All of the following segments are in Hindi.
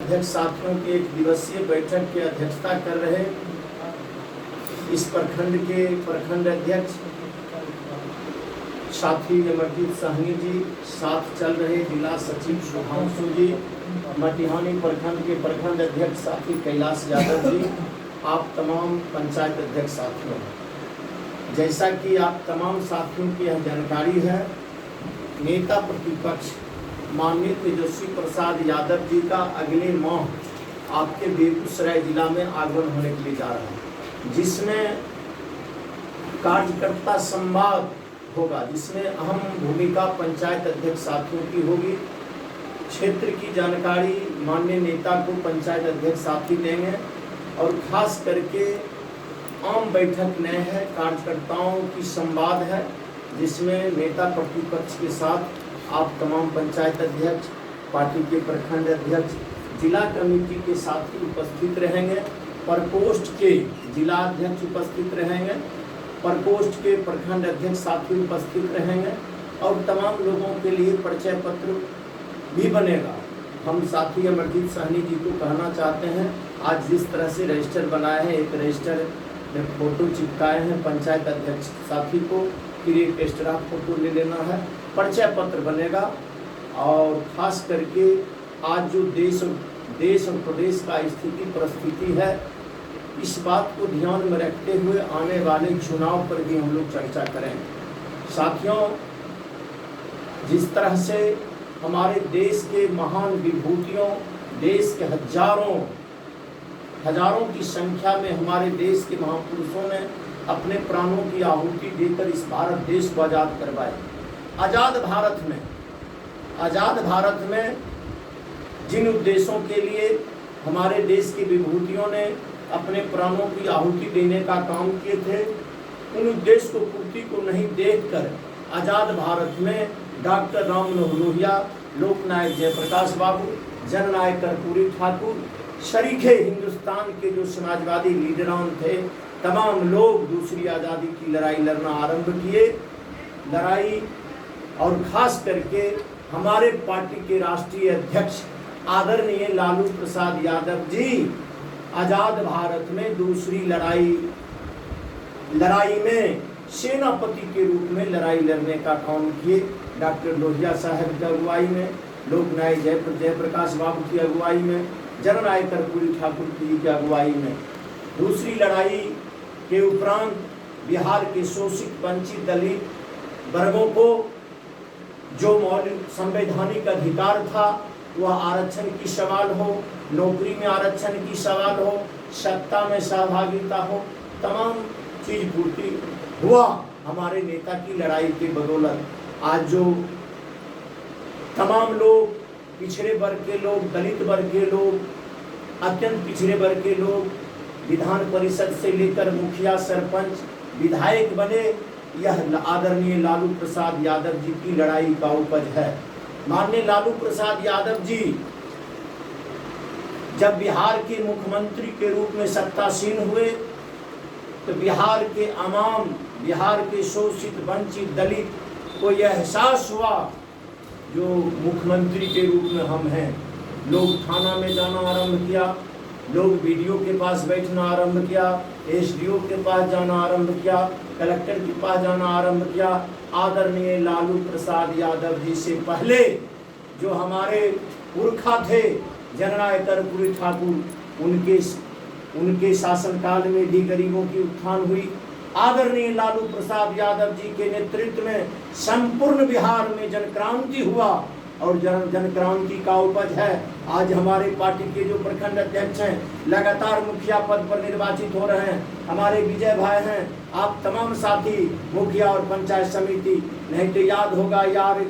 अध्यक्ष साथियों की एक दिवसीय बैठक की अध्यक्षता कर रहे इस प्रखंड के प्रखंड अध्यक्ष साथी अमरजीत साहनी जी, साथ चल रहे जिला सचिव शुभांशु जी, मटिहानी प्रखंड के प्रखंड अध्यक्ष साथी कैलाश यादव जी, आप तमाम पंचायत अध्यक्ष साथियों, जैसा कि आप तमाम साथियों की यह जानकारी है, नेता प्रतिपक्ष माननीय तेजस्वी प्रसाद यादव जी का अगले माह आपके बेगूसराय जिला में आगमन होने के लिए जा रहा है, जिसमें कार्यकर्ता संवाद होगा, जिसमें अहम भूमिका पंचायत अध्यक्ष साथियों की होगी। क्षेत्र की जानकारी माननीय नेता को पंचायत अध्यक्ष साथी देंगे और खास करके आम बैठक न है, कार्यकर्ताओं की संवाद है, जिसमें नेता प्रतिपक्ष के साथ आप तमाम पंचायत अध्यक्ष, पार्टी के प्रखंड अध्यक्ष, जिला कमेटी के साथी उपस्थित रहेंगे, प्रकोष्ठ के जिला अध्यक्ष उपस्थित रहेंगे, प्रकोष्ठ के प्रखंड अध्यक्ष साथी उपस्थित रहेंगे और तमाम लोगों के लिए परिचय पत्र भी बनेगा। हम साथी अमरजीत साहनी जी को कहना चाहते हैं, आज जिस तरह से रजिस्टर बनाए हैं, एक रजिस्टर में फोटो चिपकाए हैं पंचायत अध्यक्ष साथी को, फिर एक एक्स्ट्रा फोटो ले लेना है, परिचय पत्र बनेगा। और खास करके आज जो देश और प्रदेश का स्थिति परिस्थिति है, इस बात को ध्यान में रखते हुए आने वाले चुनाव पर भी हम लोग चर्चा करें। साथियों, जिस तरह से हमारे देश के महान विभूतियों, देश के हजारों की संख्या में हमारे देश के महापुरुषों ने अपने प्राणों की आहुति देकर इस भारत देश को आज़ाद करवाए। आज़ाद भारत में जिन उद्देश्यों के लिए हमारे देश की विभूतियों ने अपने प्राणों की आहुति देने का काम किए थे, उन उद्देश्य को पूर्ति को नहीं देखकर आज़ाद भारत में डॉक्टर राम मनोहर लोहिया, लोकनायक जयप्रकाश बाबू, जननायक कर्पूरी ठाकुर, शरीके हिंदुस्तान के जो समाजवादी लीडरान थे, तमाम लोग दूसरी आज़ादी की लड़ाई लड़ना आरंभ किए। लड़ाई और खास करके हमारे पार्टी के राष्ट्रीय अध्यक्ष आदरणीय लालू प्रसाद यादव जी आज़ाद भारत में दूसरी लड़ाई में सेनापति के रूप में लड़ाई लड़ने का काम किए। डॉक्टर लोहिया साहब की अगुवाई में, लोकनायक जयप्रकाश बाबू की अगुवाई में, जननायक कर्पूरी ठाकुर जी की अगुवाई में दूसरी लड़ाई के उपरांत बिहार के शोषित वंचित दलित वर्गों को जो मौलिक संवैधानिक अधिकार था, वह आरक्षण की सवाल हो, नौकरी में आरक्षण की सवाल हो, सत्ता में सहभागिता हो, तमाम चीज पूर्ति हुआ हमारे नेता की लड़ाई के बदौलत। आज जो तमाम लोग, पिछड़े वर्ग के लोग, दलित वर्ग के लोग, अत्यंत पिछड़े वर्ग के लोग विधान परिषद से लेकर मुखिया, सरपंच, विधायक बने, यह आदरणीय लालू प्रसाद यादव जी की लड़ाई का उपज है। माननीय लालू प्रसाद यादव जी जब बिहार के मुख्यमंत्री के रूप में सत्तासीन हुए, तो बिहार के आवाम, बिहार के शोषित वंचित दलित को यह एहसास हुआ जो मुख्यमंत्री के रूप में हम हैं। लोग थाना में जाना आरंभ किया, लोग वीडियो के पास बैठना आरंभ किया, एसडीओ के पास जाना आरंभ किया, कलेक्टर के पास जाना आरंभ किया। आदरणीय लालू प्रसाद यादव जी से पहले जो हमारे पुरखा थे, जननायक कर्पूरी ठाकुर, उनके शासनकाल में भी गरीबों की उत्थान हुई। आदरणीय लालू प्रसाद यादव जी के नेतृत्व में संपूर्ण बिहार में जनक्रांति हुआ और जनक्रांति का उपज है आज हमारे पार्टी के जो प्रखंड अध्यक्ष हैं, लगातार मुखिया पद पर निर्वाचित हो रहे हैं, हमारे विजय भाई हैं। आप तमाम साथी मुखिया और पंचायत समिति, नहीं तो याद होगा यार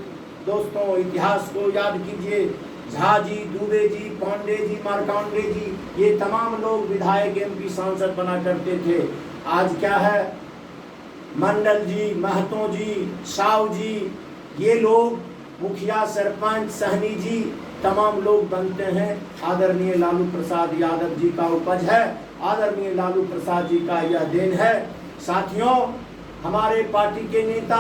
दोस्तों, इतिहास को याद कीजिए, झा जी, दुबे जी, पांडे जी, मार्कांडे जी, ये तमाम लोग विधायक, एमपी, सांसद बना करते थे। आज क्या है, मंडल जी, महतो जी, साव जी, ये लोग मुखिया, सरपंच, सहनी जी, तमाम लोग बनते हैं। आदरणीय लालू प्रसाद यादव जी का उपज है, आदरणीय लालू प्रसाद जी का यह देन है। साथियों, हमारे पार्टी के नेता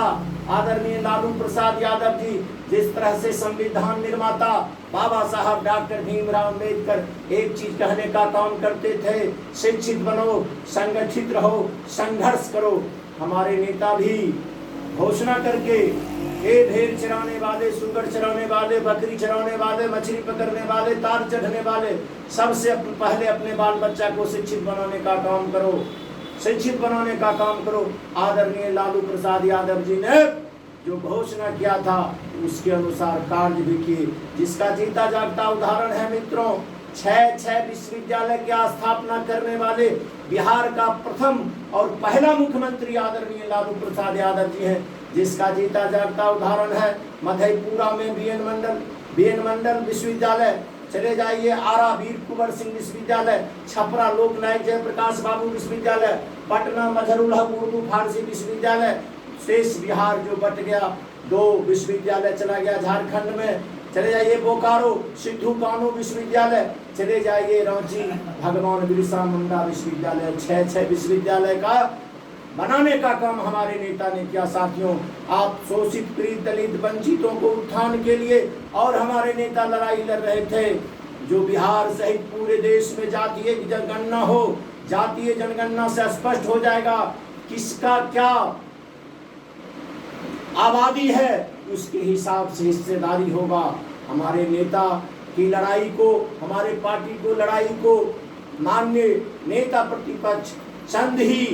आदरणीय लालू प्रसाद यादव जी जिस तरह से संविधान निर्माता बाबा साहब डॉक्टर भीमराव अंबेडकर एक चीज कहने का काम करते थे, शिक्षित बनो, संगठित रहो, संघर्ष करो। हमारे नेता भी घोषणा करके भेड़ चराने वाले, सुगर चराने वाले, बकरी चराने वाले, मछली पकड़ने वाले, तार चढ़ने वाले, सबसे पहले अपने बाल बच्चा को शिक्षित बनाने का काम करो, शिक्षित बनाने का काम करो। आदरणीय लालू प्रसाद यादव जी ने जो घोषणा किया था उसके अनुसार कार्य भी किए, जिसका जीता जागता उदाहरण है मित्रों 6 विश्वविद्यालय की स्थापना करने वाले बिहार का प्रथम और पहला मुख्यमंत्री आदरणीय लालू प्रसाद यादव जी हैं, जिसका जीता जागता उदाहरण है मधेपुरा में बीएन मंडल विश्वविद्यालय, चले जाइए आरा वीर कुंवर सिंह विश्वविद्यालय, छपरा लोकनायक जयप्रकाश बाबू विश्वविद्यालय, पटना मजहरूल्लाह उर्दू फारसी विश्वविद्यालय। शेष बिहार जो बट गया 2 विश्वविद्यालय चला गया झारखंड में, चले जाइए बोकारो सिद्धू कानू विश्वविद्यालय, चले जाइए रांची भगवान बिरसा मुंडा विश्वविद्यालय। 6 विश्वविद्यालय का बनाने का काम हमारे नेता ने किया। साथियों, आप शोषित पीड़ित दलित वंचितों को उत्थान के लिए और हमारे नेता लड़ाई लड़ रहे थे, जो बिहार सहित पूरे देश में जातीय जनगणना हो, जातीय जनगणना से स्पष्ट हो जाएगा किसका क्या आबादी है, उसके हिसाब से हिस्सेदारी होगा। हमारे नेता की लड़ाई को, हमारे पार्टी को लड़ाई को माननीय नेता प्रतिपक्ष चंद ही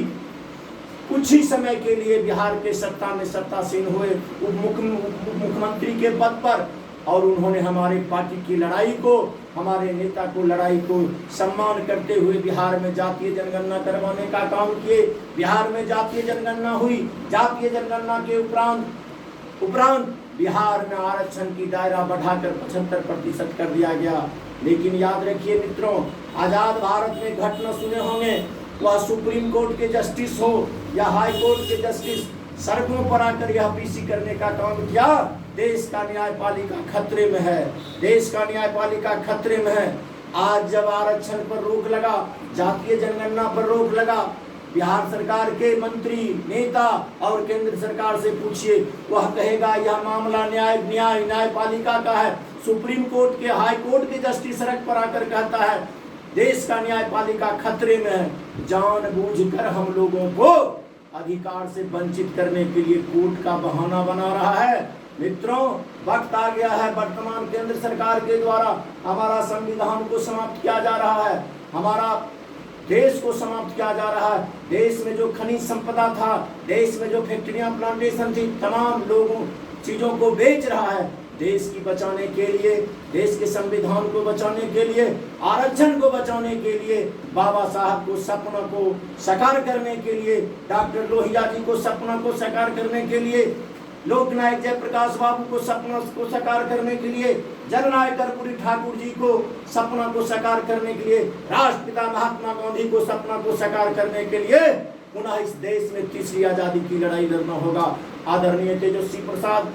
कुछ ही समय के लिए बिहार के सत्ता में सत्तासीन हुए उप मुख्यमंत्री के पद पर, और उन्होंने हमारे पार्टी की लड़ाई को, हमारे नेता को लड़ाई को सम्मान करते हुए बिहार में जातीय जनगणना करवाने का काम किए। बिहार में जातीय जनगणना हुई, जातीय जनगणना के उपरांत बिहार में आरक्षण की दायरा बढ़ाकर 75% कर दिया गया। लेकिन याद रखिए मित्रों, आजाद भारत में घटना सुने होंगे, वह सुप्रीम कोर्ट के जस्टिस हो या हाई कोर्ट के जस्टिस, सड़कों पर आकर यह पीसी करने का काम किया। देश का न्यायपालिका खतरे में है, देश का न्यायपालिका खतरे में है। आज जब आरक्षण पर रोक लगा, जातीय जनगणना पर रोक लगा, बिहार सरकार के मंत्री नेता और केंद्र सरकार से पूछिए, वह कहेगा यह मामला न्यायपालिका का है। सुप्रीम कोर्ट के, हाई कोर्ट के जस्टिस सड़क पर आकर कहता है देश का न्यायपालिका खतरे में है। जानबूझकर हम लोगों को अधिकार से वंचित करने के लिए कोर्ट का बहाना बना रहा है। मित्रों, वक्त आ गया है, वर्तमान केंद्र सरकार के द्वारा हमारा संविधान को समाप्त किया जा रहा है, हमारा देश को समाप्त किया जा रहा है। देश में जो खनिज संपदा था, देश में जो फैक्ट्रियां प्लांटेशन थी, तमाम लोगों चीजों को बेच रहा है। देश की बचाने के लिए, देश के संविधान को बचाने के लिए, आरक्षण को बचाने के लिए, बाबा साहब को सपना को साकार करने के लिए, डॉक्टर लोहिया जी को सपना को साकार करने के लिए, लोकनायक जयप्रकाश बाबू को सपना को साकार करने के लिए, जननायक कर्पूरी ठाकुर जी को सपना को साकार करने के लिए, राष्ट्रपिता महात्मा गांधी को सपना को साकार करने के लिए पुनः इस देश में तीसरी आजादी की लड़ाई लड़ना होगा। आदरणीय तेजस्वी प्रसाद